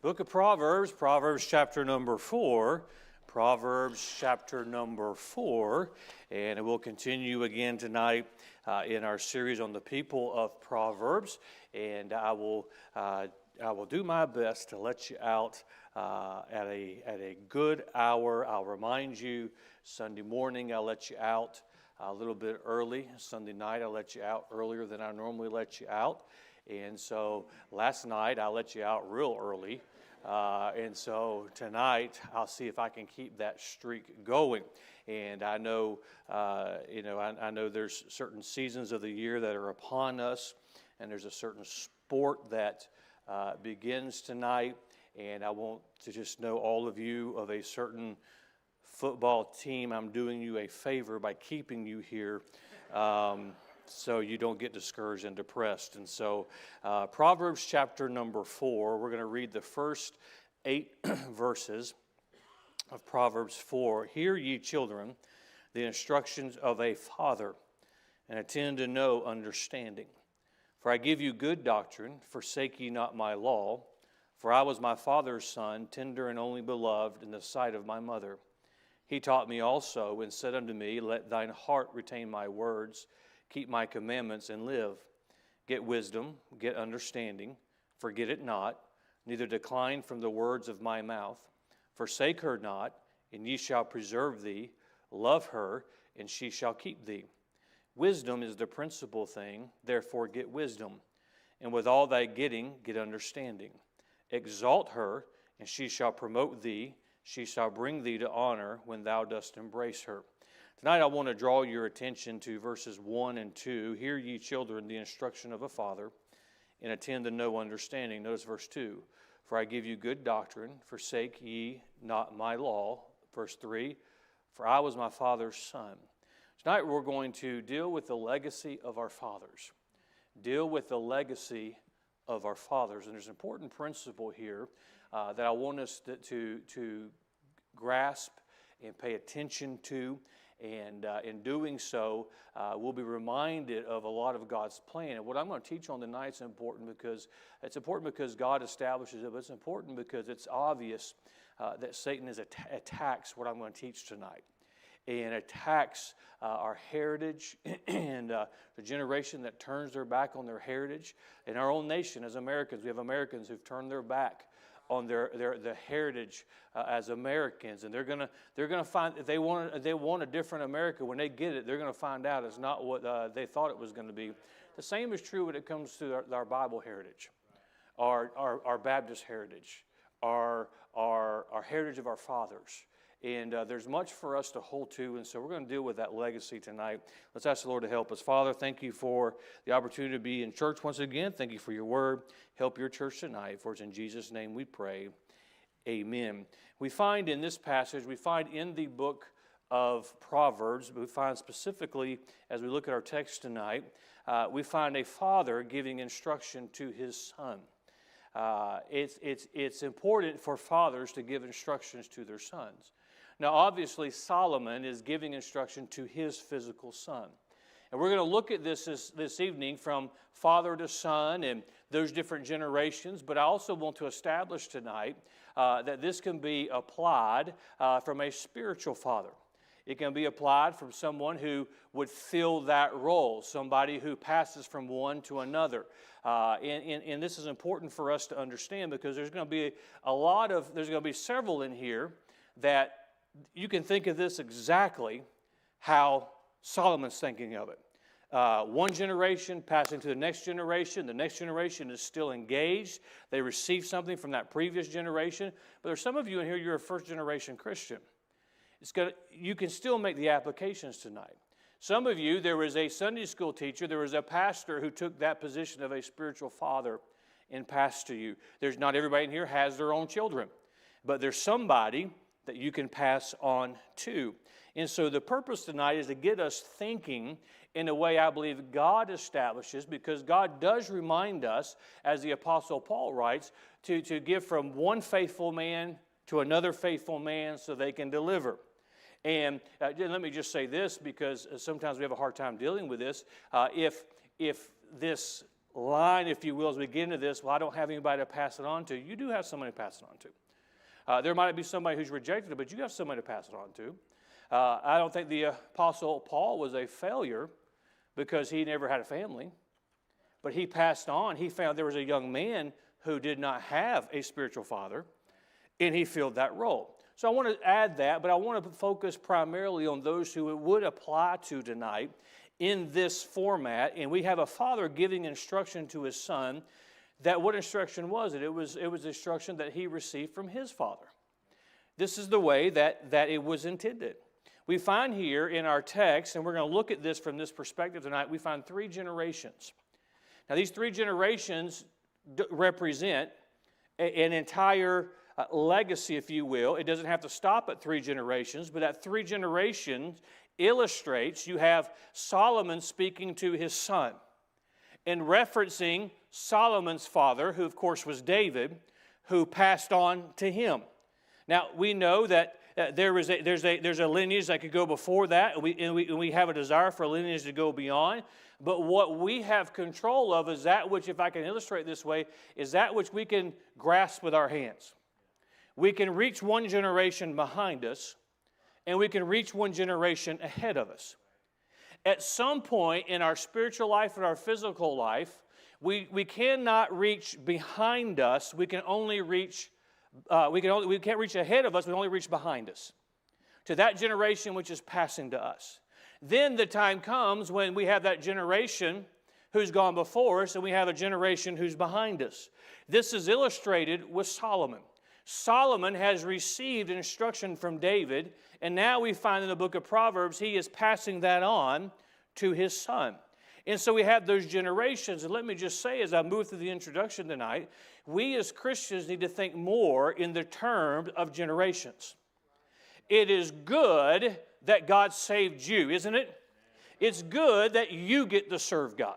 Book of Proverbs, Proverbs chapter number 4. Proverbs chapter number 4. And we'll continue again tonight in our series on the people of Proverbs. And I will do my best to let you out at a good hour. I'll remind you, Sunday morning I'll let you out a little bit early. Sunday night I'll let you out earlier than I normally let you out. And so last night I let you out real early. And so tonight I'll see if I can keep that streak going. And I know, I know there's certain seasons of the year that are upon us, and there's a certain sport that begins tonight. And I want to just know all of you of a certain football team. I'm doing you a favor by keeping you here. So you don't get discouraged and depressed. And so Proverbs chapter number 4, we're going to read the first 8 verses of Proverbs 4. Hear ye children, the instructions of a father, and attend to know understanding. For I give you good doctrine, forsake ye not my law. For I was my father's son, tender and only beloved in the sight of my mother. He taught me also, and said unto me, let thine heart retain my words, keep my commandments and live. Get wisdom, get understanding, forget it not, neither decline from the words of my mouth. Forsake her not, and ye shall preserve thee. Love her, and she shall keep thee. Wisdom is the principal thing, therefore get wisdom. And with all thy getting, get understanding. Exalt her, and she shall promote thee. She shall bring thee to honor when thou dost embrace her. Tonight I want to draw your attention to verses 1 and 2. Hear ye children the instruction of a father, and attend to know understanding. Notice verse 2. For I give you good doctrine, forsake ye not my law. Verse 3. For I was my father's son. Tonight we're going to deal with the legacy of our fathers. Deal with the legacy of our fathers. And there's an important principle here that I want us to grasp and pay attention to. And in doing so, we'll be reminded of a lot of God's plan. And what I'm going to teach on tonight is important because God establishes it, but it's important because it's obvious that Satan attacks what I'm going to teach tonight. And attacks our heritage and the generation that turns their back on their heritage. In our own nation, as Americans, we have Americans who've turned their back on their heritage as Americans, and they're gonna find if they want a different America. When they get it, they're gonna find out it's not what they thought it was going to be. The same is true when it comes to our Bible heritage, our Baptist heritage, our heritage of our fathers. And there's much for us to hold to, and so we're going to deal with that legacy tonight. Let's ask the Lord to help us. Father, thank you for the opportunity to be in church once again. Thank you for your word. Help your church tonight, for it's in Jesus' name we pray. Amen. We find in this passage, we find in the book of Proverbs, we find specifically, as we look at our text tonight, we find a father giving instruction to his son. It's important for fathers to give instructions to their sons. Now, obviously, Solomon is giving instruction to his physical son. And we're going to look at this evening from father to son and those different generations. But I also want to establish tonight that this can be applied from a spiritual father. It can be applied from someone who would fill that role, somebody who passes from one to another. And this is important for us to understand because there's going to be there's going to be several in here that you can think of this exactly how Solomon's thinking of it. One generation passing to the next generation is still engaged. They received something from that previous generation. But there's some of you in here, you're a first generation Christian. You can still make the applications tonight. Some of you, there was a Sunday school teacher, there was a pastor who took that position of a spiritual father and passed to you. There's not everybody in here has their own children, but there's somebody that you can pass on to. And so the purpose tonight is to get us thinking in a way I believe God establishes, because God does remind us, as the Apostle Paul writes, to give from one faithful man to another faithful man so they can deliver. And let me just say this, because sometimes we have a hard time dealing with this. If this line, if you will, as we get into this, well, I don't have anybody to pass it on to. You do have somebody to pass it on to. There might be somebody who's rejected it, but you have somebody to pass it on to. I don't think the Apostle Paul was a failure because he never had a family. But he passed on. He found there was a young man who did not have a spiritual father, and he filled that role. So I want to add that, but I want to focus primarily on those who it would apply to tonight in this format. And we have a father giving instruction to his son. That what instruction was it? It was instruction that he received from his father. This is the way that it was intended. We find here in our text, and we're going to look at this from this perspective tonight, we find 3 generations. Now, these 3 generations represent an entire legacy, if you will. It doesn't have to stop at 3 generations, but that 3 generations illustrates, you have Solomon speaking to his son and referencing Solomon's father, who of course was David, who passed on to him. Now, we know that there's a lineage that could go before that, and we have a desire for a lineage to go beyond. But what we have control of is that which, if I can illustrate this way, is that which we can grasp with our hands. We can reach one generation behind us, and we can reach one generation ahead of us. At some point in our spiritual life and our physical life, we cannot reach behind us. We can only reach. We can't reach ahead of us. We only reach behind us, to that generation which is passing to us. Then the time comes when we have that generation who's gone before us, and we have a generation who's behind us. This is illustrated with Solomon. Solomon has received instruction from David, and now we find in the book of Proverbs he is passing that on to his son. And so we have those generations. And let me just say, as I move through the introduction tonight, we as Christians need to think more in the terms of generations. It is good that God saved you, isn't it? It's good that you get to serve God.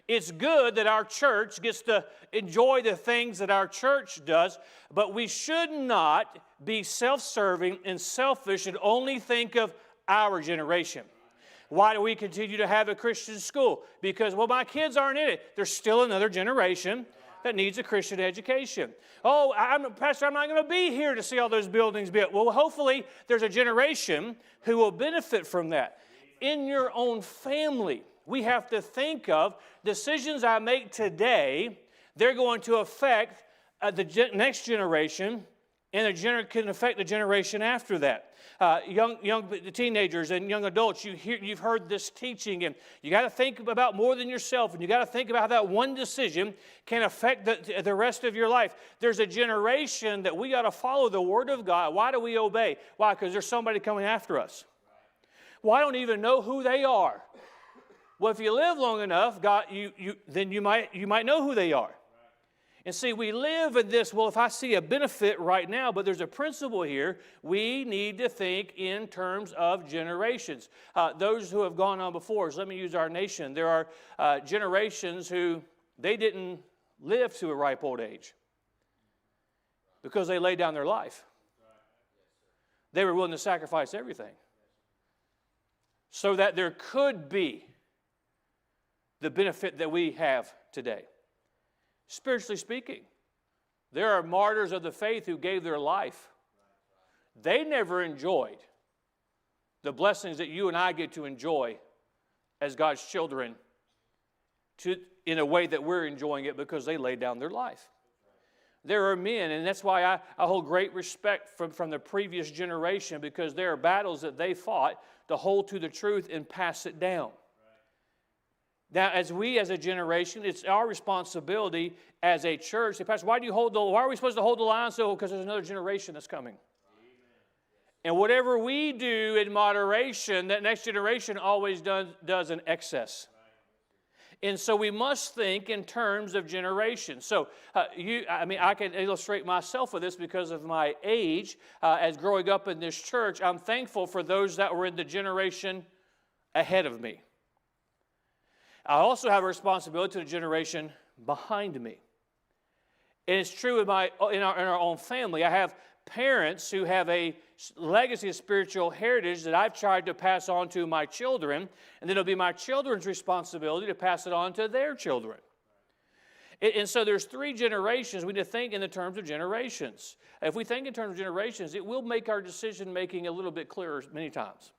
It's good that our church gets to enjoy the things that our church does, but we should not be self-serving and selfish and only think of our generation. Why do we continue to have a Christian school? Because, well, my kids aren't in it. There's still another generation that needs a Christian education. Oh, Pastor, I'm not going to be here to see all those buildings built. Well, hopefully there's a generation who will benefit from that. In your own family, we have to think of decisions I make today, they're going to affect the next generation, and can affect the generation after that. Young teenagers and young adults, you've heard this teaching, and you got to think about more than yourself, and you got to think about how that one decision can affect the rest of your life. There's a generation that we got to follow the Word of God. Why do we obey? Why? Because there's somebody coming after us. Well, I don't even know who they are. Well, if you live long enough, then you might know who they are. And see, we live in this, well, if I see a benefit right now, but there's a principle here, we need to think in terms of generations. Those who have gone on before us, let me use our nation. There are generations who, they didn't live to a ripe old age because they laid down their life. They were willing to sacrifice everything so that there could be the benefit that we have today. Spiritually speaking, there are martyrs of the faith who gave their life. They never enjoyed the blessings that you and I get to enjoy as God's children in a way that we're enjoying it because they laid down their life. There are men, and that's why I hold great respect from the previous generation, because there are battles that they fought to hold to the truth and pass it down. Now, as a generation, it's our responsibility as a church. Say, Pastor, why are we supposed to hold the line? So, because there's another generation that's coming. Amen. And whatever we do in moderation, that next generation always does in excess. Right. And so we must think in terms of generations. So, I can illustrate myself with this because of my age. As growing up in this church, I'm thankful for those that were in the generation ahead of me. I also have a responsibility to the generation behind me. And it's true in our own family. I have parents who have a legacy of spiritual heritage that I've tried to pass on to my children, and then it'll be my children's responsibility to pass it on to their children. And so there's 3 generations. We need to think in the terms of generations. If we think in terms of generations, it will make our decision making a little bit clearer many times.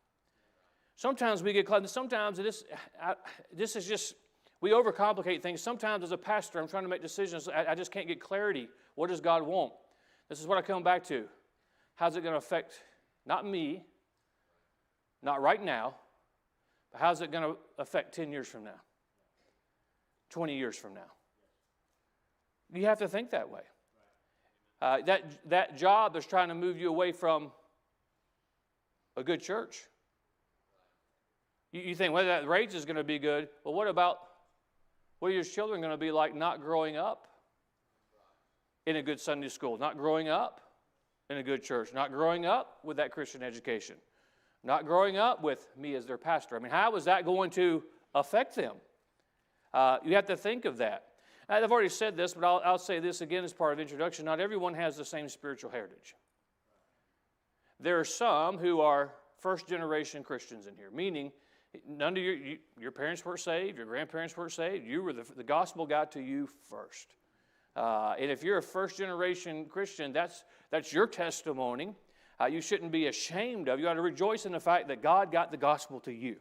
Sometimes we get caught, sometimes this is just, we overcomplicate things. Sometimes as a pastor, I'm trying to make decisions, I just can't get clarity. What does God want? This is what I come back to. How's it going to affect, not me, not right now, but how's it going to affect 10 years from now, 20 years from now? You have to think that way. That job is trying to move you away from a good church. You think, well, that raise is going to be good. Well, what are your children going to be like not growing up in a good Sunday school, not growing up in a good church, not growing up with that Christian education, not growing up with me as their pastor? I mean, how is that going to affect them? You have to think of that. I've already said this, but I'll say this again as part of introduction. Not everyone has the same spiritual heritage. There are some who are first-generation Christians in here, meaning none of your parents weren't saved, your grandparents weren't saved. You were the gospel got to you first. And if you're a first-generation Christian, that's your testimony. You shouldn't be ashamed of. You ought to rejoice in the fact that God got the gospel to you.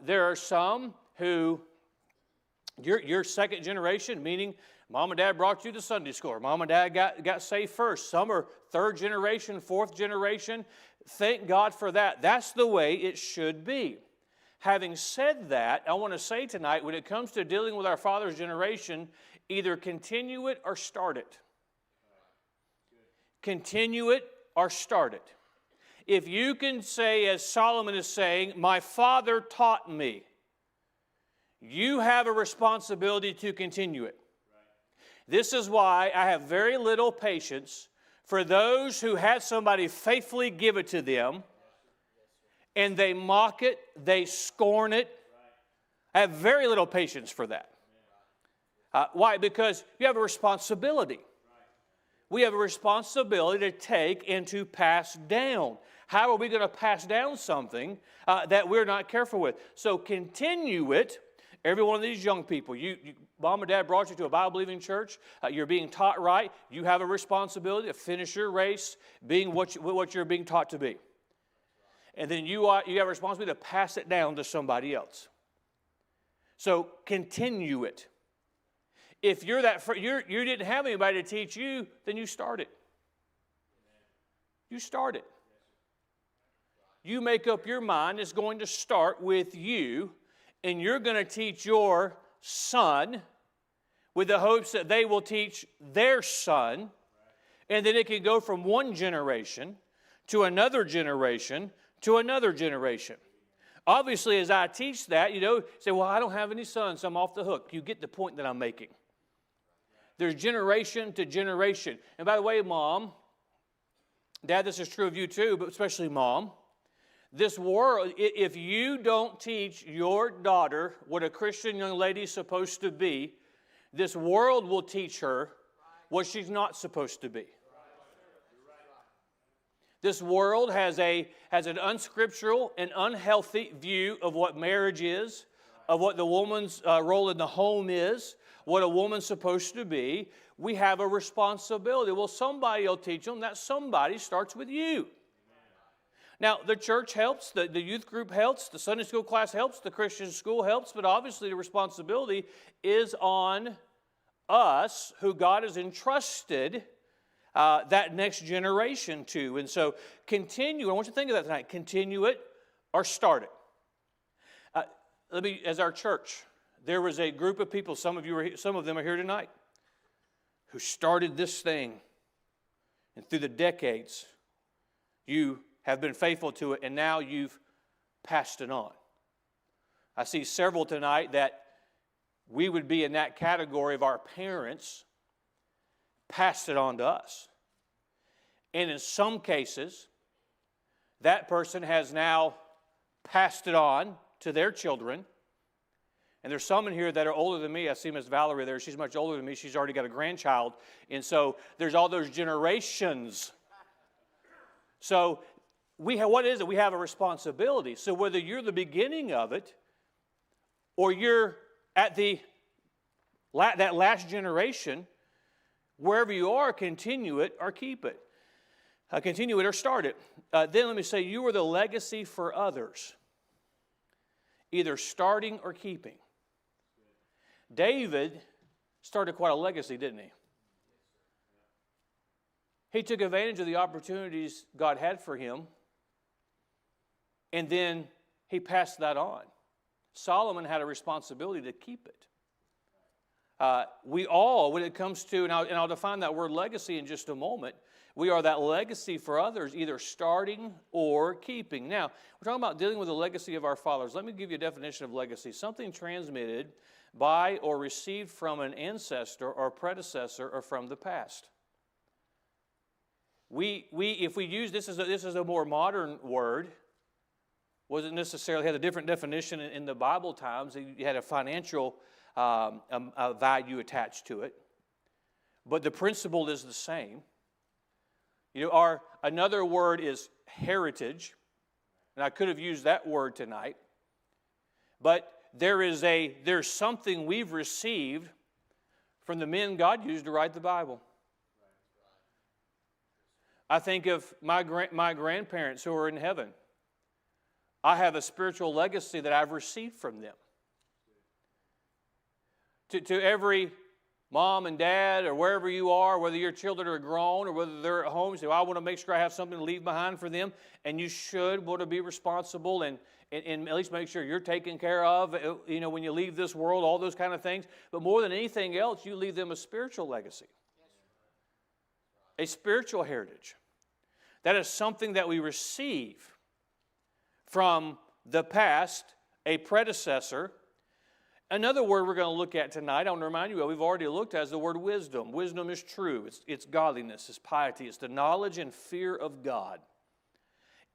There are some who, you're second generation, meaning mom and dad brought you to Sunday school. Mom and dad got saved first. Some are third generation, fourth generation. Thank God for that. That's the way it should be. Having said that, I want to say tonight, when it comes to dealing with our father's generation, either continue it or start it. Continue it or start it. If you can say, as Solomon is saying, my father taught me, you have a responsibility to continue it. This is why I have very little patience for those who had somebody faithfully give it to them, and they mock it, they scorn it. I have very little patience for that. Why? Because you have a responsibility. We have a responsibility to take and to pass down. How are we going to pass down something that we're not careful with? So continue it. Every one of these young people, mom and dad brought you to a Bible-believing church. You're being taught right. You have a responsibility to finish your race being what you're being taught to be. And then you have a responsibility to pass it down to somebody else. So continue it. If you didn't have anybody to teach you, then you start it. You start it. You make up your mind it's going to start with you, and you're going to teach your son with the hopes that they will teach their son, and then it can go from one generation to another generation to another generation. Obviously, as I teach that, say, well, I don't have any sons, so I'm off the hook. You get the point that I'm making. There's generation to generation. And by the way, Mom, Dad, this is true of you too, but especially Mom. This world, if you don't teach your daughter what a Christian young lady is supposed to be, this world will teach her what she's not supposed to be. This world has an unscriptural and unhealthy view of what marriage is, of what the woman's role in the home is, what a woman's supposed to be. We have a responsibility. Well, somebody will teach them. That somebody starts with you. Now, the church helps, the youth group helps, the Sunday school class helps, the Christian school helps, but obviously the responsibility is on us, who God has entrusted that next generation to. And so continue. I want you to think of that tonight. Continue it or start it. As our church, there was a group of people, some of them are here tonight, who started this thing. And through the decades, you have been faithful to it, and now you've passed it on. I see several tonight that we would be in that category of our parents passed it on to us. And in some cases, that person has now passed it on to their children. And there's some in here that are older than me. I see Miss Valerie there. She's much older than me. She's already got a grandchild. And so there's all those generations. So what is it? We have a responsibility. So whether you're the beginning of it or you're at the that last generation, wherever you are, continue it or keep it. Continue it or start it. Then let me say, you are the legacy for others, either starting or keeping. David started quite a legacy, didn't he? He took advantage of the opportunities God had for him, and then he passed that on. Solomon had a responsibility to keep it. We all, when it comes to, and I'll define that word legacy in just a moment, we are that legacy for others, either starting or keeping. Now, we're talking about dealing with the legacy of our fathers. Let me give you a definition of legacy. Something transmitted by or received from an ancestor or predecessor or from the past. If we use this is a more modern word, wasn't necessarily had a different definition in the Bible times. You had a financial value attached to it, but the principle is the same. Another word is heritage, and I could have used that word tonight, but there's something we've received from the men God used to write the Bible. I think of my grandparents who are in heaven. I have a spiritual legacy that I've received from them. To every mom and dad or wherever you are, whether your children are grown or whether they're at home, you say, well, I want to make sure I have something to leave behind for them. And you should want to be responsible and at least make sure you're taken care of, when you leave this world, all those kind of things. But more than anything else, you leave them a spiritual legacy, a spiritual heritage. That is something that we receive from the past, a predecessor. Another word we're going to look at tonight, I want to remind you, we've already looked at, is the word wisdom. Wisdom is true. It's godliness. It's piety. It's the knowledge and fear of God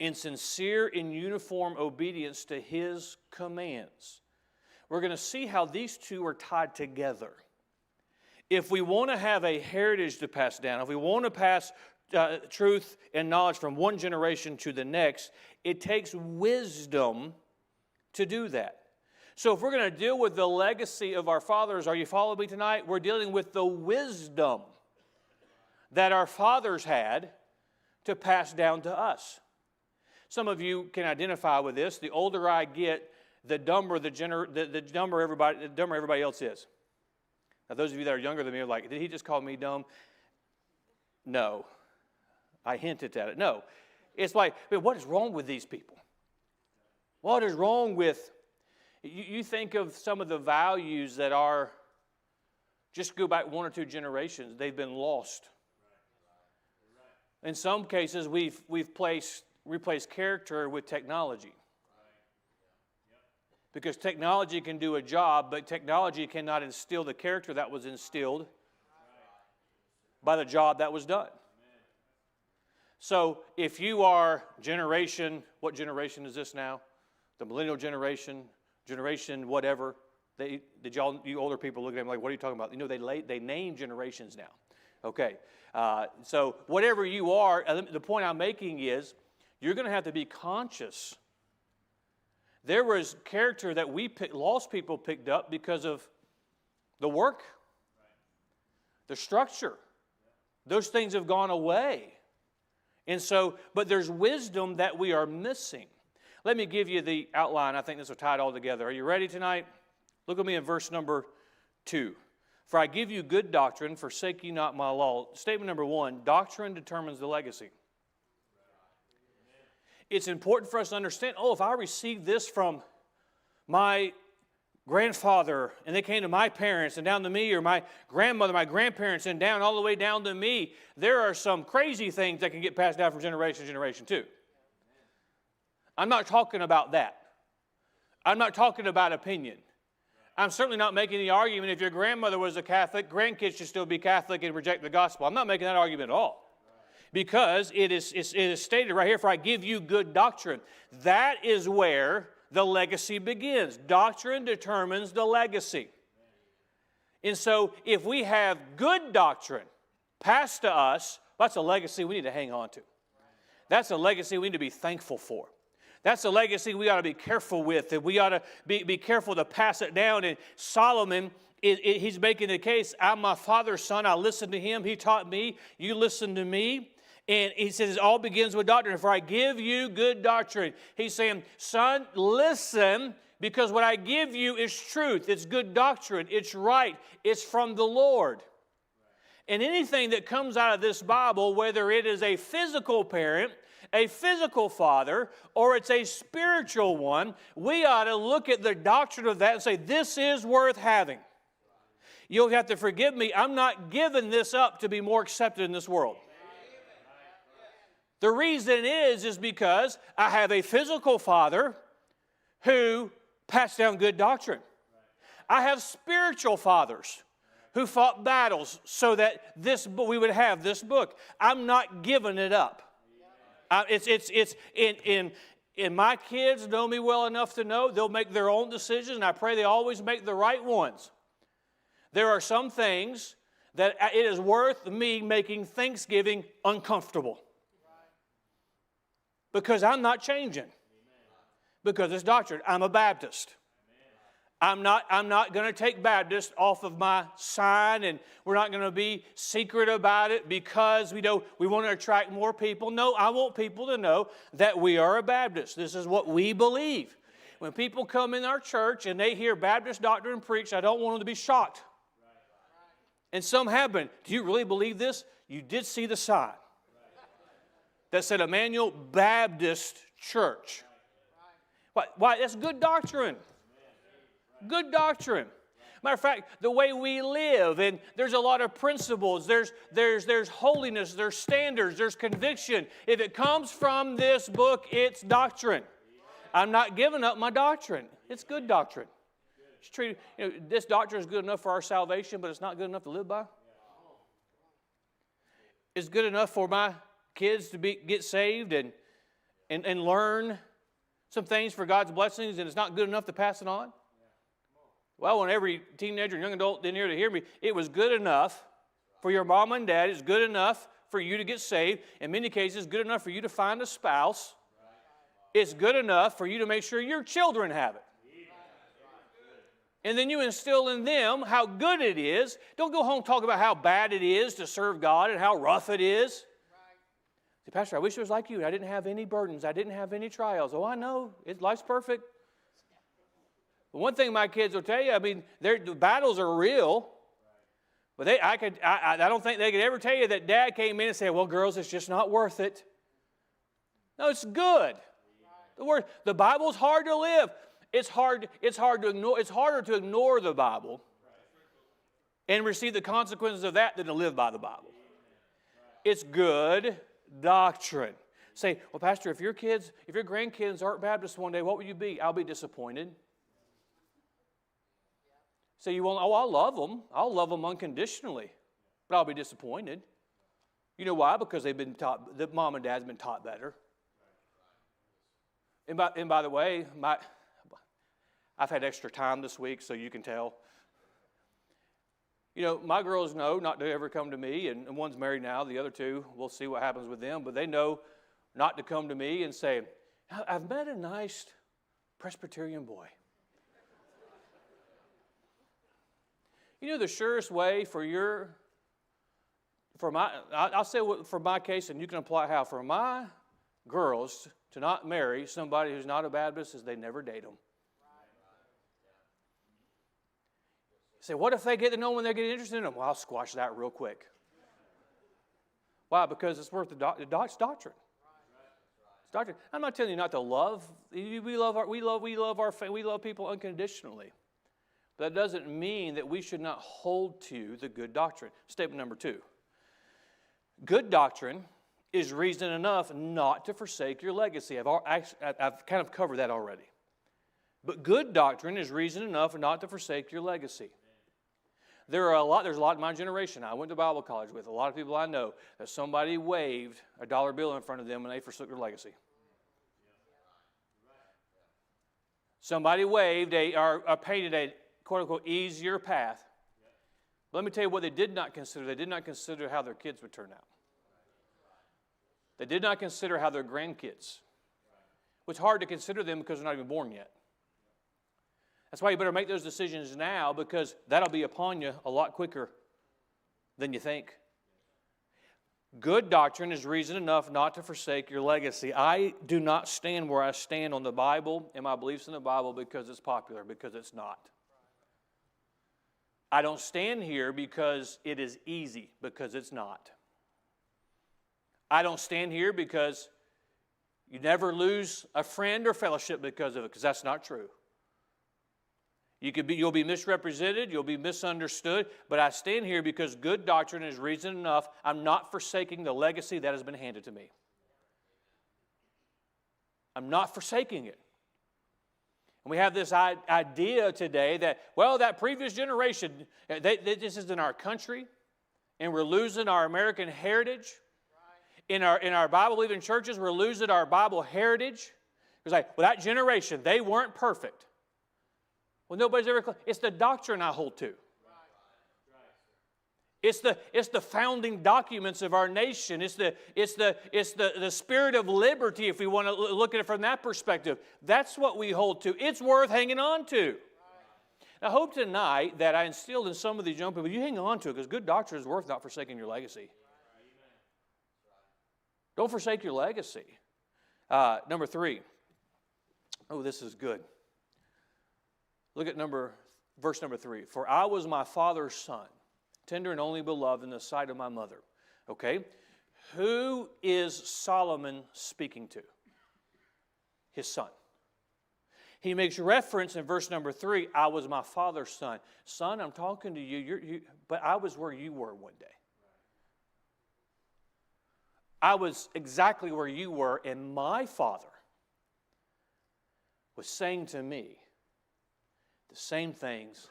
in sincere and uniform obedience to His commands. We're going to see how these two are tied together. If we want to have a heritage to pass down, if we want to pass truth and knowledge from one generation to the next, it takes wisdom to do that. So if we're going to deal with the legacy of our fathers, are you following me tonight? We're dealing with the wisdom that our fathers had to pass down to us. Some of you can identify with this. The older I get, the dumber everybody else is. Now, those of you that are younger than me are like, did he just call me dumb? No. I hinted at it. No. It's like, what is wrong with these people? What is wrong with... You think of some of the values that are, just go back one or two generations, they've been lost. In some cases, we've replaced character with technology. Because technology can do a job, but technology cannot instill the character that was instilled by the job that was done. So if you are what generation is this now? The millennial generation whatever. You older people look at them like, what are you talking about? They name generations now. Okay. So whatever you are, the point I'm making is you're going to have to be conscious. There was character that lost people picked up because of the work, the structure. Those things have gone away. And so, but there's wisdom that we are missing. Let me give you the outline. I think this will tie it all together. Are you ready tonight? Look at me in verse number 2. For I give you good doctrine, forsake ye not my law. Statement number 1, doctrine determines the legacy. It's important for us to understand, if I received this from my grandfather, and they came to my parents and down to me, or my grandmother, my grandparents, and down all the way down to me, there are some crazy things that can get passed down from generation to generation too. I'm not talking about that. I'm not talking about opinion. I'm certainly not making the argument if your grandmother was a Catholic, grandkids should still be Catholic and reject the gospel. I'm not making that argument at all. Because it is stated right here, for I give you good doctrine. That is where the legacy begins. Doctrine determines the legacy. And so if we have good doctrine passed to us, that's a legacy we need to hang on to. That's a legacy we need to be thankful for. That's a legacy we ought to be careful with, and we ought to be careful to pass it down. And Solomon he's making the case, I'm my Father's son. I listened to him. He taught me. You listen to me. And he says it all begins with doctrine. If I give you good doctrine, he's saying, son, listen, because what I give you is truth. It's good doctrine. It's right. It's from the Lord. And anything that comes out of this Bible, whether it is a physical parent, a physical father, or it's a spiritual one, we ought to look at the doctrine of that and say, this is worth having. You'll have to forgive me. I'm not giving this up to be more accepted in this world. The reason is because I have a physical father who passed down good doctrine. I have spiritual fathers who fought battles so that we would have this book. I'm not giving it up. And my kids know me well enough to know they'll make their own decisions, and I pray they always make the right ones. There are some things that it is worth me making Thanksgiving uncomfortable. Because I'm not changing. Because it's doctrine. I'm a Baptist. I'm not going to take Baptist off of my sign, and we're not going to be secret about it because we want to attract more people. No, I want people to know that we are a Baptist. This is what we believe. When people come in our church and they hear Baptist doctrine preached, I don't want them to be shocked. And some have been. Do you really believe this? You did see the sign that said Immanuel Baptist Church. Why? That's good doctrine. Good doctrine. Matter of fact, the way we live, and there's a lot of principles. There's holiness, there's standards, there's conviction. If it comes from this book, it's doctrine. I'm not giving up my doctrine. It's good doctrine. It's treated, this doctrine is good enough for our salvation, but it's not good enough to live by. It's good enough for my kids to get saved and learn some things for God's blessings, and it's not good enough to pass it on. Well, I want every teenager and young adult in here to hear me. It was good enough for your mom and dad. It's good enough for you to get saved. In many cases, it's good enough for you to find a spouse. It's good enough for you to make sure your children have it. And then you instill in them how good it is. Don't go home and talk about how bad it is to serve God and how rough it is. Say, Pastor, I wish it was like you. I didn't have any burdens. I didn't have any trials. Oh, I know. Life's perfect. But one thing my kids will tell you, the battles are real. But I don't think they could ever tell you that Dad came in and said, well, girls, it's just not worth it. No, it's good. The Bible's hard to live. It's hard to ignore. It's harder to ignore the Bible and receive the consequences of that than to live by the Bible. It's good doctrine. Say, well, Pastor, if your grandkids aren't Baptists one day, what will you be? I'll be disappointed. Say, you won't. Oh, I'll love them. I'll love them unconditionally, but I'll be disappointed. You know why? Because they've been taught. The mom and dad's been taught better. And by the way, I've had extra time this week, so you can tell. My girls know not to ever come to me, and one's married now. The other two, we'll see what happens with them. But they know not to come to me and say, I've met a nice Presbyterian boy. The surest way I'll say for my case, and you can apply how, for my girls to not marry somebody who's not a Baptist is they never date them. Say, what if they get to know when they get interested in them? Well, I'll squash that real quick. Why? Because it's worth it's doctrine. It's doctrine. I'm not telling you not to love. We love people unconditionally. But that doesn't mean that we should not hold to the good doctrine. Statement number 2. Good doctrine is reason enough not to forsake your legacy. I've kind of covered that already. But good doctrine is reason enough not to forsake your legacy. There's a lot in my generation I went to Bible college with. A lot of people I know that somebody waved a dollar bill in front of them and they forsook their legacy. Somebody waved or painted a quote-unquote easier path. But let me tell you what they did not consider. They did not consider how their kids would turn out. They did not consider how their grandkids. It's hard to consider them because they're not even born yet. That's why you better make those decisions now, because that'll be upon you a lot quicker than you think. Good doctrine is reason enough not to forsake your legacy. I do not stand where I stand on the Bible and my beliefs in the Bible because it's popular, because it's not. I don't stand here because it is easy, because it's not. I don't stand here because you never lose a friend or fellowship because of it, because that's not true. You'll be misrepresented, you'll be misunderstood, but I stand here because good doctrine is reason enough. I'm not forsaking the legacy that has been handed to me. I'm not forsaking it. And we have this idea today that, well, that previous generation, this is in our country, and we're losing our American heritage. In our Bible-believing churches, we're losing our Bible heritage. It's like, well, that generation, they weren't perfect. Well, nobody's ever. It's the doctrine I hold to. It's the founding documents of our nation. It's the spirit of liberty, if we want to look at it from that perspective. That's what we hold to. It's worth hanging on to. I hope tonight that I instilled in some of these young people, you hang on to it, because good doctrine is worth not forsaking your legacy. Don't forsake your legacy. Number 3. Oh, this is good. Look at verse number 3. For I was my father's son, tender and only beloved in the sight of my mother. Okay? Who is Solomon speaking to? His son. He makes reference in verse number 3, I was my father's son. Son, I'm talking to you, but I was where you were one day. I was exactly where you were, and my father was saying to me the same things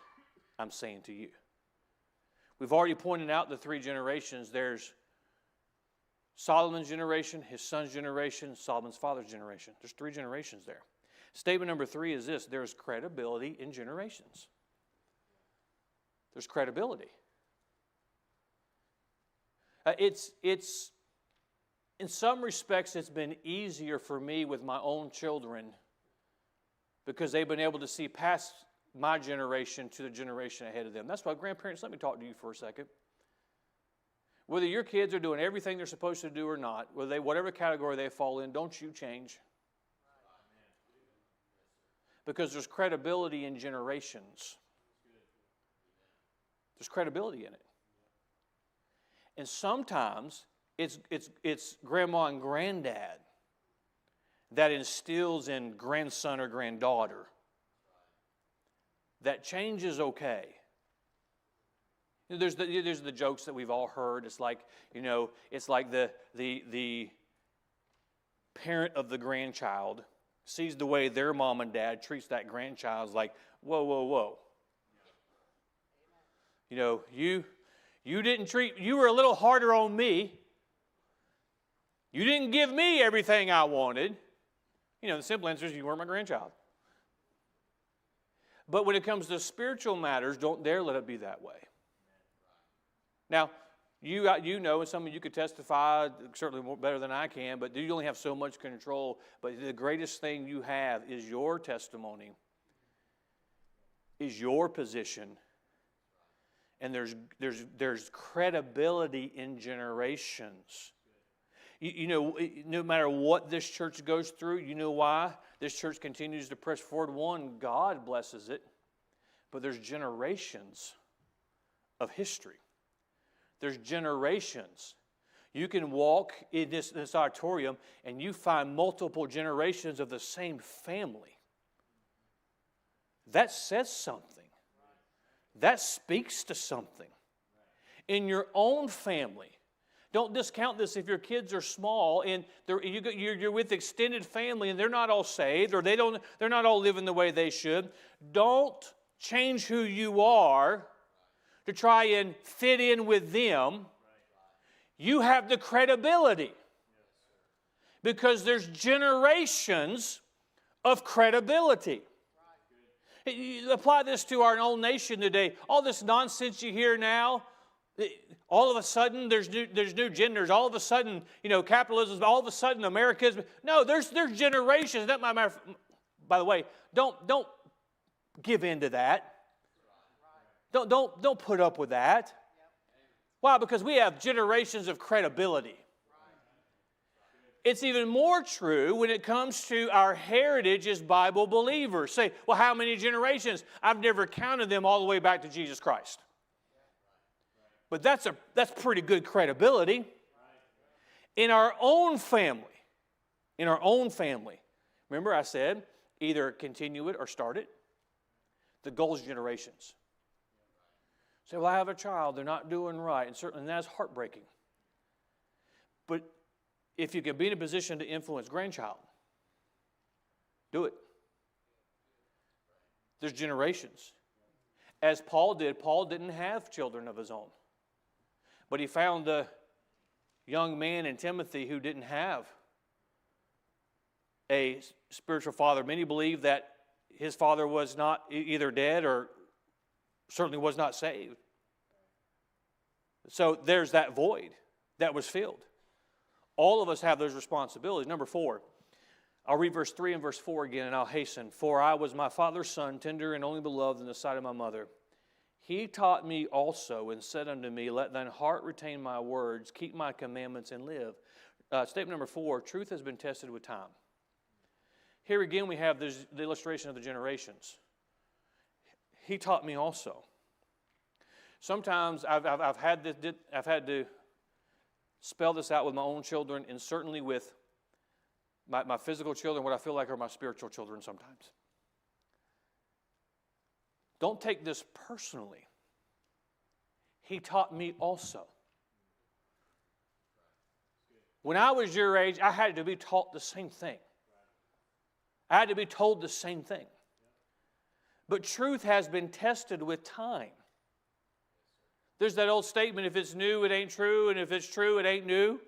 I'm saying to you. We've already pointed out the 3 generations. There's Solomon's generation, his son's generation, Solomon's father's generation. There's 3 generations there. Statement number 3 is this: there's credibility in generations. There's credibility. It's in some respects, it's been easier for me with my own children because they've been able to see past my generation to the generation ahead of them. That's why, grandparents, let me talk to you for a second. Whether your kids are doing everything they're supposed to do or not, whatever category they fall in, don't you change. Because there's credibility in generations. There's credibility in it. And sometimes it's grandma and granddad that instills in grandson or granddaughter that change is okay. There's the jokes that we've all heard. It's like, it's like the parent of the grandchild sees the way their mom and dad treats that grandchild. It's like, whoa, whoa, whoa. You were a little harder on me. You didn't give me everything I wanted. The simple answer is you weren't my grandchild. But when it comes to spiritual matters, don't dare let it be that way. Now, you know, and some of you could testify certainly more better than I can, but you only have so much control. But the greatest thing you have is your testimony, is your position. And there's credibility in generations. No matter what this church goes through, you know why? This church continues to press forward. One, God blesses it, but there's generations of history. There's generations. You can walk in this auditorium and you find multiple generations of the same family. That says something. That speaks to something. In your own family, don't discount this if your kids are small and you're with extended family and they're not all saved or they're not all living the way they should. Don't change who you are to try and fit in with them. You have the credibility because there's generations of credibility. You apply this to our own nation today. All this nonsense you hear now, all of a sudden there's new genders. All of a sudden, capitalism. All of a sudden, America's. No, there's generations. That might matter. By the way, don't give in to that. Don't put up with that. Why? Because we have generations of credibility. It's even more true when it comes to our heritage as Bible believers. Say, well, how many generations? I've never counted them all the way back to Jesus Christ. But that's pretty good credibility. In our own family, remember I said, either continue it or start it. The goal is generations. Say, well, I have a child, they're not doing right, and certainly that's heartbreaking. But if you can be in a position to influence grandchild, do it. There's generations. As Paul didn't have children of his own. But he found a young man in Timothy who didn't have a spiritual father. Many believe that his father was not either dead or certainly was not saved. So there's that void that was filled. All of us have those responsibilities. Number 4, I'll read verse 3 and verse 4 again, and I'll hasten. For I was my father's son, tender and only beloved in the sight of my mother. He taught me also and said unto me, let thine heart retain my words, keep my commandments and live. Statement number 4, truth has been tested with time. Here again we have the illustration of the generations. He taught me also. Sometimes I've had to spell this out with my own children, and certainly with my physical children, what I feel like are my spiritual children sometimes. Don't take this personally. He taught me also. When I was your age, I had to be taught the same thing. I had to be told the same thing. But truth has been tested with time. There's that old statement, if it's new, it ain't true, and if it's true, it ain't new.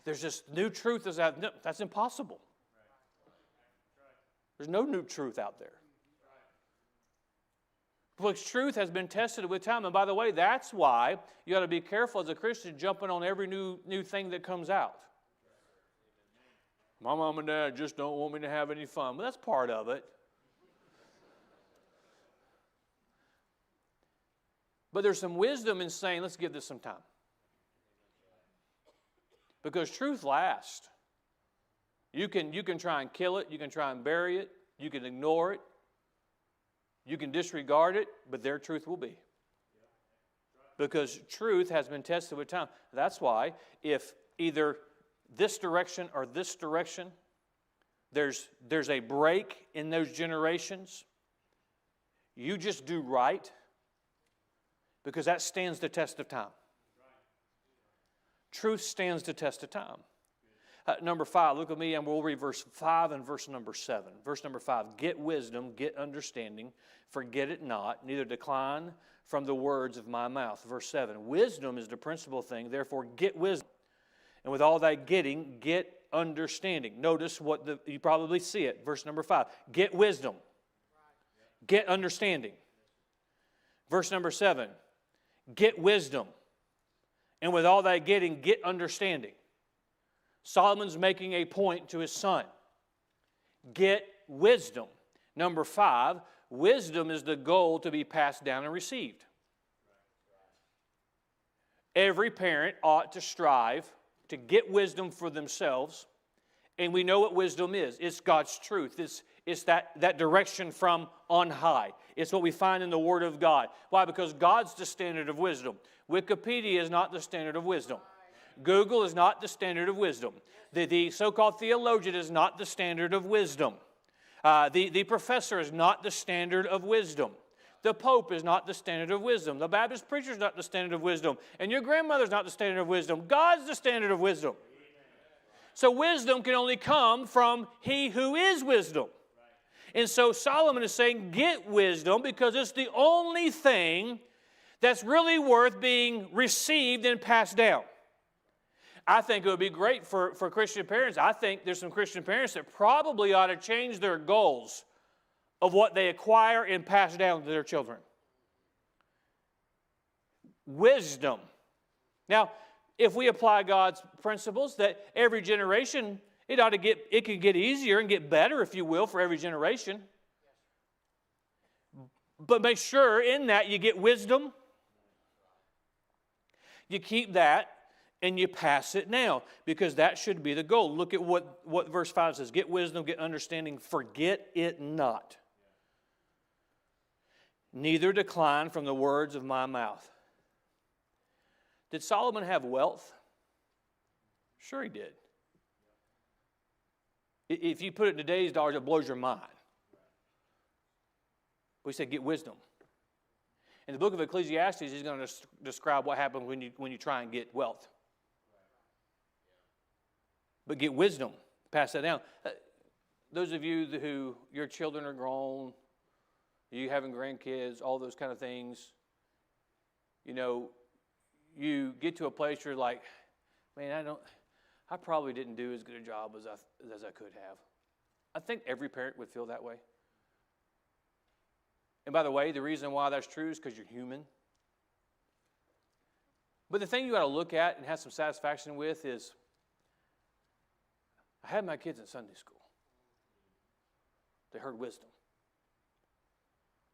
There's just new truth is out. No, that's impossible. There's no new truth out there. Because truth has been tested with time. And by the way, that's why you got to be careful as a Christian jumping on every new thing that comes out. My mom and dad just don't want me to have any fun. Well, that's part of it. But there's some wisdom in saying, let's give this some time. Because truth lasts. You can try and kill it. You can try and bury it. You can ignore it. You can disregard it, but their truth will be. Because truth has been tested with time. That's why if either this direction or this direction, there's a break in those generations, you just do right, because that stands the test of time. Truth stands the test of time. Number 5, look at me and we'll read verse 5 and verse number 7. Verse number 5, get wisdom, get understanding, forget it not, neither decline from the words of my mouth. Verse 7, wisdom is the principal thing, therefore get wisdom. And with all thy getting, get understanding. Notice you probably see it. Verse number 5, get wisdom, get understanding. Verse number 7, get wisdom. And with all thy getting, get understanding. Solomon's making a point to his son. Get wisdom. Number 5, wisdom is the goal to be passed down and received. Every parent ought to strive to get wisdom for themselves. And we know what wisdom is. It's God's truth. It's that direction from on high. It's what we find in the Word of God. Why? Because God's the standard of wisdom. Wikipedia is not the standard of wisdom. Google is not the standard of wisdom. The so-called theologian is not the standard of wisdom. The professor is not the standard of wisdom. The Pope is not the standard of wisdom. The Baptist preacher is not the standard of wisdom. And your grandmother is not the standard of wisdom. God's the standard of wisdom. So wisdom can only come from He who is wisdom. And so Solomon is saying, get wisdom, because it's the only thing that's really worth being received and passed down. I think it would be great for Christian parents. I think there's some Christian parents that probably ought to change their goals of what they acquire and pass down to their children. Wisdom. Now, if we apply God's principles, that every generation It can get easier and get better, if you will, for every generation. But make sure in that you get wisdom. You keep that and you pass it now, because that should be the goal. Look at what verse 5 says. Get wisdom, get understanding, forget it not. Neither decline from the words of my mouth. Did Solomon have wealth? Sure he did. If you put it in today's dollars, it blows your mind. We said get wisdom. In the book of Ecclesiastes, he's going to describe what happens when you try and get wealth. But get wisdom. Pass that down. Those of you who your children are grown, you having grandkids, all those kind of things, you get to a place where you're like, man, I probably didn't do as good a job as I could have. I think every parent would feel that way. And by the way, the reason why that's true is because you're human. But the thing you got to look at and have some satisfaction with is, I had my kids in Sunday school. They heard wisdom.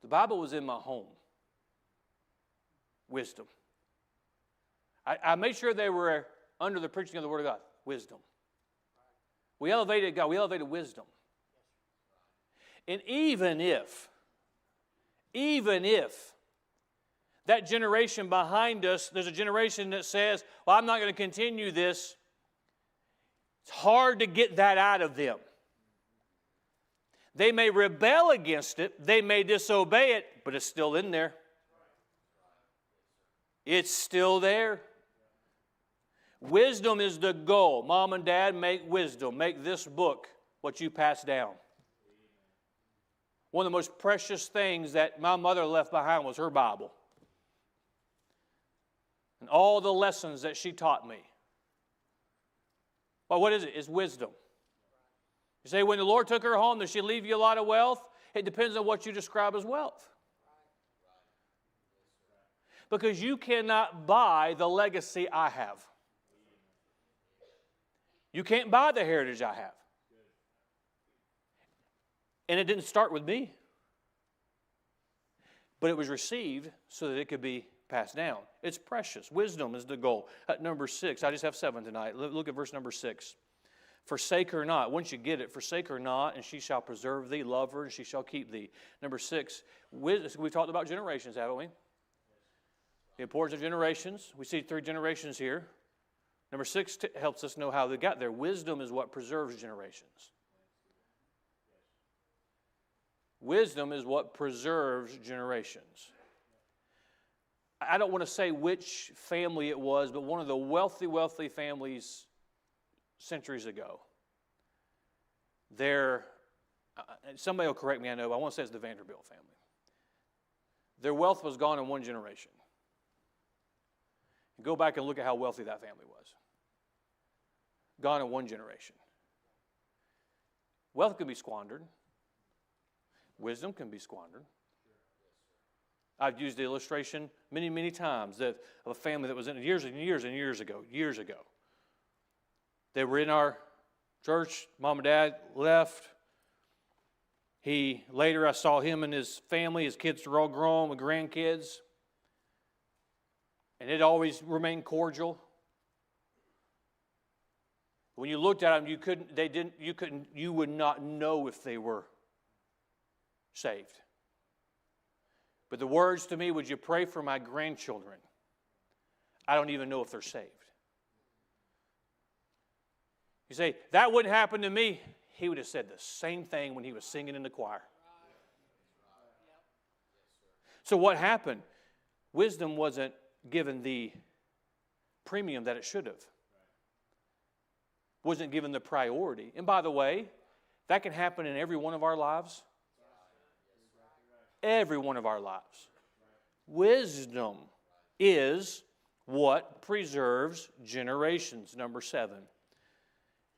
The Bible was in my home. Wisdom. I made sure they were under the preaching of the Word of God. Wisdom. We elevated God. We elevated wisdom. And even if that generation behind us, there's a generation that says, well, I'm not going to continue this, it's hard to get that out of them. They may rebel against it, they may disobey it, but it's still in there. It's still there. Wisdom is the goal. Mom and Dad, make wisdom. Make this book what you pass down. One of the most precious things that my mother left behind was her Bible. And all the lessons that she taught me. Well, what is it? It's wisdom. You say, when the Lord took her home, did she leave you a lot of wealth? It depends on what you describe as wealth. Because you cannot buy the legacy I have. You can't buy the heritage I have. And it didn't start with me. But it was received so that it could be passed down. It's precious. Wisdom is the goal. Number 6, I just have 7 tonight. Look at verse number 6. Forsake her not. Once you get it, forsake her not, and she shall preserve thee. Love her, and she shall keep thee. Number 6, we talked about generations, haven't we? The importance of generations. We see 3 generations here. Number 6 helps us know how they got there. Wisdom is what preserves generations. Wisdom is what preserves generations. I don't want to say which family it was, but one of the wealthy families centuries ago. Somebody will correct me, I know, but I want to say it's the Vanderbilt family. Their wealth was gone in one generation. Go back and look at how wealthy that family was. Gone in one generation. Wealth can be squandered. Wisdom can be squandered. I've used the illustration many, many times of a family that was in years and years ago. They were in our church. Mom and Dad left. Later I saw him and his family. His kids were all grown with grandkids. And it always remained cordial. When you looked at them, you would not know if they were saved. But the words to me, would you pray for my grandchildren? I don't even know if they're saved. You say, that wouldn't happen to me. He would have said the same thing when he was singing in the choir. So what happened? Wisdom wasn't given the premium that it should have. Wasn't given the priority. And by the way, that can happen in every one of our lives. Every one of our lives. Wisdom is what preserves generations. Number 7.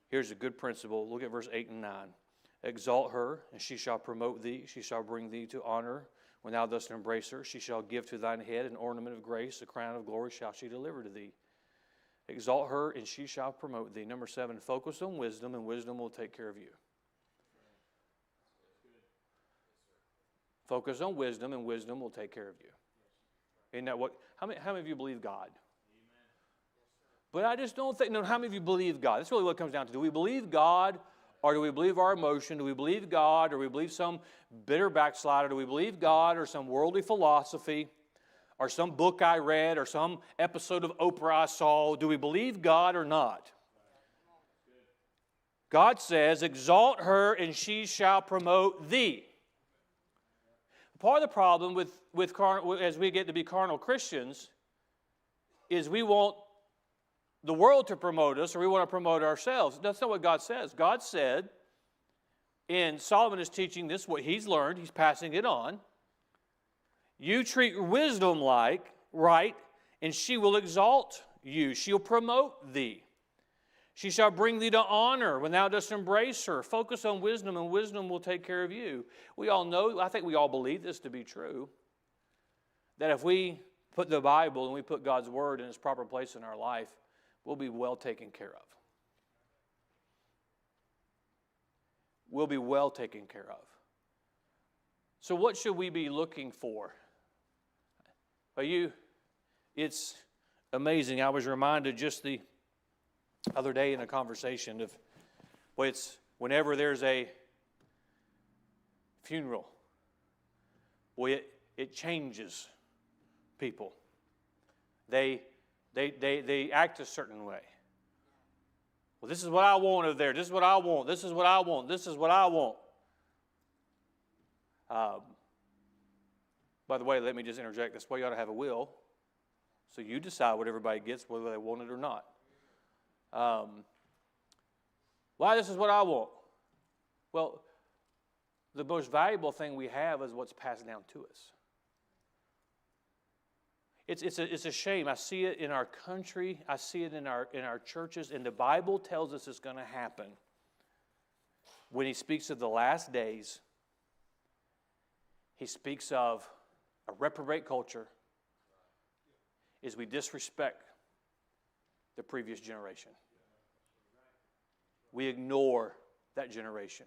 Here's a good principle. Look at verse 8 and 9. Exalt her, and she shall promote thee. She shall bring thee to honor. When thou dost embrace her, she shall give to thine head an ornament of grace. A crown of glory shall she deliver to thee. Exalt her, and she shall promote thee. Number 7, focus on wisdom, and wisdom will take care of you. Focus on wisdom, and wisdom will take care of you. Isn't that what? How many of you believe God? But I just don't think, no, how many of you believe God? That's really what it comes down to. Do we believe God, or do we believe our emotion? Do we believe God, or do we believe some bitter backslider? Do we believe God, or some worldly philosophy, or some book I read, or some episode of Oprah I saw? Do we believe God or not? God says, exalt her, and she shall promote thee. Part of the problem as we get to be carnal Christians is we want the world to promote us, or we want to promote ourselves. That's not what God says. God said, and Solomon is teaching this, what he's learned, he's passing it on. You treat wisdom like right, and she will exalt you. She'll promote thee. She shall bring thee to honor when thou dost embrace her. Focus on wisdom, and wisdom will take care of you. We all know, I think we all believe this to be true, that if we put the Bible and we put God's Word in its proper place in our life, we'll be well taken care of. We'll be well taken care of. So what should we be looking for? It's amazing. I was reminded just the other day in a conversation of, it's whenever there's a funeral, it changes people. They act a certain way. Well, this is what I want over there. This is what I want. This is what I want. This is what I want. By the way, let me just interject. That's why you ought to have a will. So you decide what everybody gets, whether they want it or not. Why this is what I want? Well, the most valuable thing we have is what's passed down to us. It's a shame. I see it in our country. I see it in our churches. And the Bible tells us it's going to happen. When he speaks of the last days, he speaks of a reprobate culture as we disrespect the previous generation. We ignore that generation.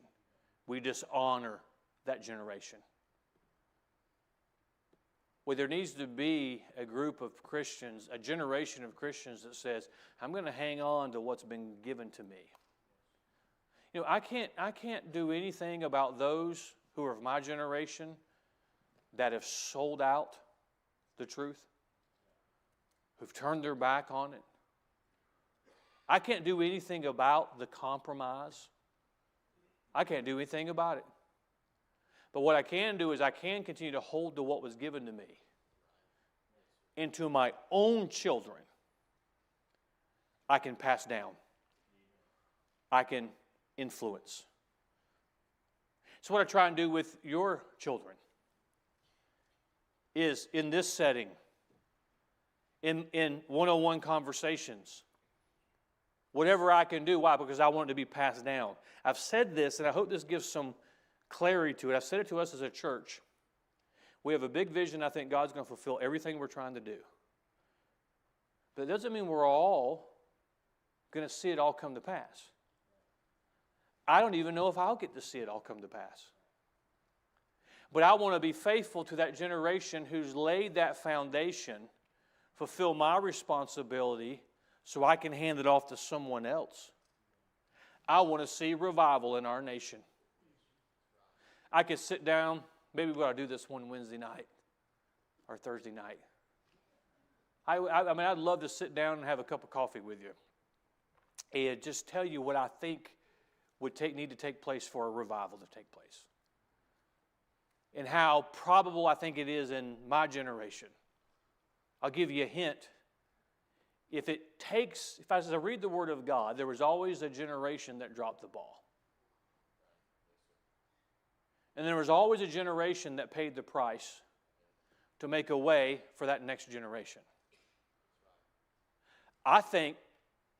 We dishonor that generation. Well, there needs to be a group of Christians, a generation of Christians that says, I'm going to hang on to what's been given to me. You know, I can't do anything about those who are of my generation that have sold out the truth, who've turned their back on it. I can't do anything about the compromise. I can't do anything about it. But what I can do is I can continue to hold to what was given to me. And to my own children, I can pass down. I can influence. So what I try and do with your children is in this setting, in one-on-one conversations, whatever I can do. Why? Because I want it to be passed down. I've said this, and I hope this gives some clarity to it. I've said it to us as a church. We have a big vision. I think God's going to fulfill everything we're trying to do. But it doesn't mean we're all going to see it all come to pass. I don't even know if I'll get to see it all come to pass. But I want to be faithful to that generation who's laid that foundation, fulfill my responsibility so I can hand it off to someone else. I want to see revival in our nation. I could sit down, maybe we'll do this one Wednesday night or Thursday night. I mean, I'd love to sit down and have a cup of coffee with you and just tell you what I think would need to take place for a revival to take place. And how probable I think it is in my generation. I'll give you a hint. If I read the Word of God, there was always a generation that dropped the ball. And there was always a generation that paid the price to make a way for that next generation. I think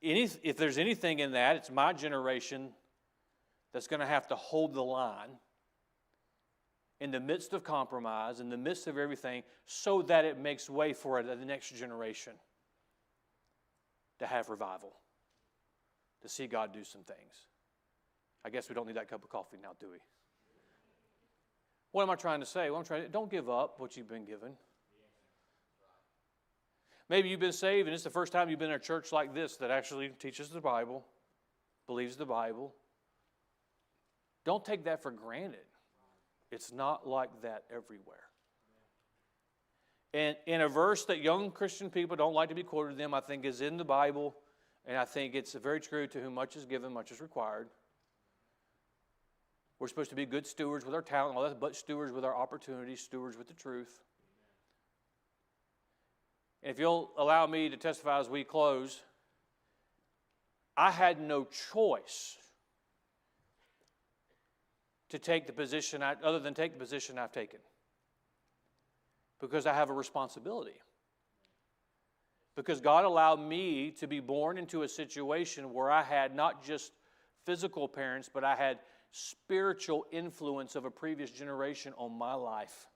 if there's anything in that, it's my generation that's going to have to hold the line in the midst of compromise, in the midst of everything, so that it makes way for the next generation. to have revival, to see God do some things. I guess we don't need that cup of coffee now, do we? What am I trying to say? Don't give up what you've been given. Maybe you've been saved and it's the first time you've been in a church like this that actually teaches the Bible, believes the Bible. Don't take that for granted. It's not like that everywhere. And in a verse that young Christian people don't like to be quoted to them, I think is in the Bible, and I think it's very true, to whom much is given, much is required. We're supposed to be good stewards with our talent, all that, but stewards with our opportunities, stewards with the truth. And if you'll allow me to testify as we close, I had no choice to take the position, other than take the position I've taken, because I have a responsibility. Because God allowed me to be born into a situation where I had not just physical parents, but I had spiritual influence of a previous generation on my life.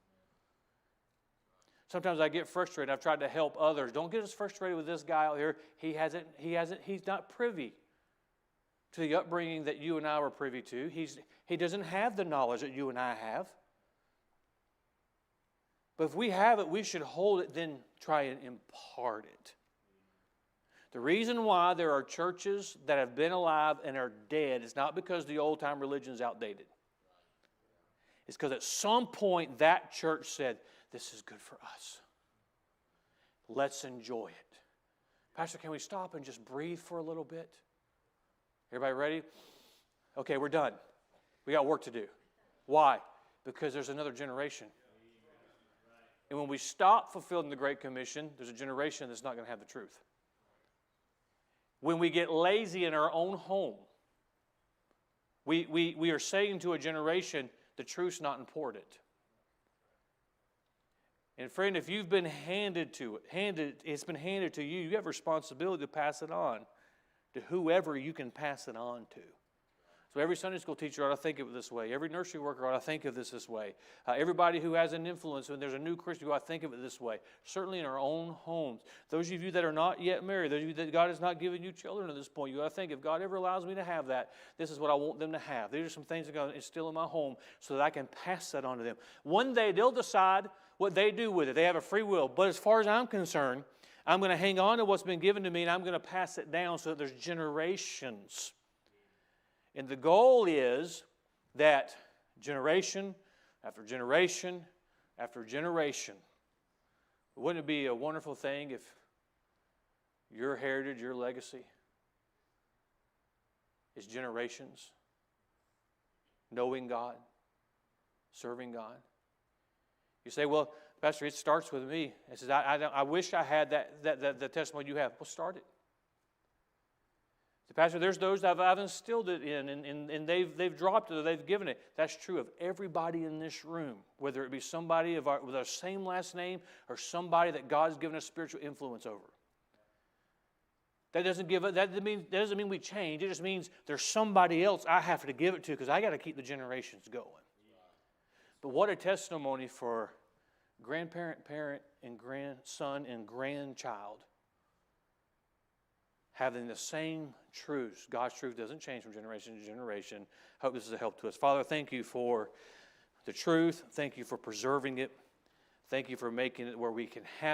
Sometimes I get frustrated. I've tried to help others. Don't get us frustrated with this guy out here. He's not privy to the upbringing that you and I were privy to. He doesn't have the knowledge that you and I have. But if we have it, we should hold it, then try and impart it. The reason why there are churches that have been alive and are dead is not because the old-time religion is outdated. It's because at some point that church said, this is good for us. Let's enjoy it. Pastor, can we stop and just breathe for a little bit? Everybody ready? Okay, we're done. We got work to do. Why? Because there's another generation. And when we stop fulfilling the Great Commission, there's a generation that's not going to have the truth. When we get lazy in our own home, we are saying to a generation, the truth's not important. And friend, if you've been it's been handed to you, you have a responsibility to pass it on to whoever you can pass it on to. So every Sunday school teacher ought to think of it this way. Every nursery worker ought to think of this way. Everybody who has an influence, when there's a new Christian, who ought to think of it this way. Certainly in our own homes. Those of you that are not yet married, those of you that God has not given you children at this point, you ought to think, if God ever allows me to have that, this is what I want them to have. These are some things that God instill in my home so that I can pass that on to them. One day they'll decide what they do with it. They have a free will. But as far as I'm concerned, I'm going to hang on to what's been given to me and I'm going to pass it down so that there's generations. And the goal is that generation after generation after generation. Wouldn't it be a wonderful thing if your heritage, your legacy is generations knowing God, serving God? You say, well, Pastor, it starts with me. It says, I wish I had that testimony you have. Well, start it. Pastor, there's those that I've instilled it in, and they've dropped it or they've given it. That's true of everybody in this room, whether it be somebody with our same last name or somebody that God's given us spiritual influence over. That doesn't mean we change. It just means there's somebody else I have to give it to because I got to keep the generations going. But what a testimony for grandparent, parent, and grandson and grandchild. Having the same truths. God's truth doesn't change from generation to generation. I hope this is a help to us. Father, thank you for the truth. Thank you for preserving it. Thank you for making it where we can have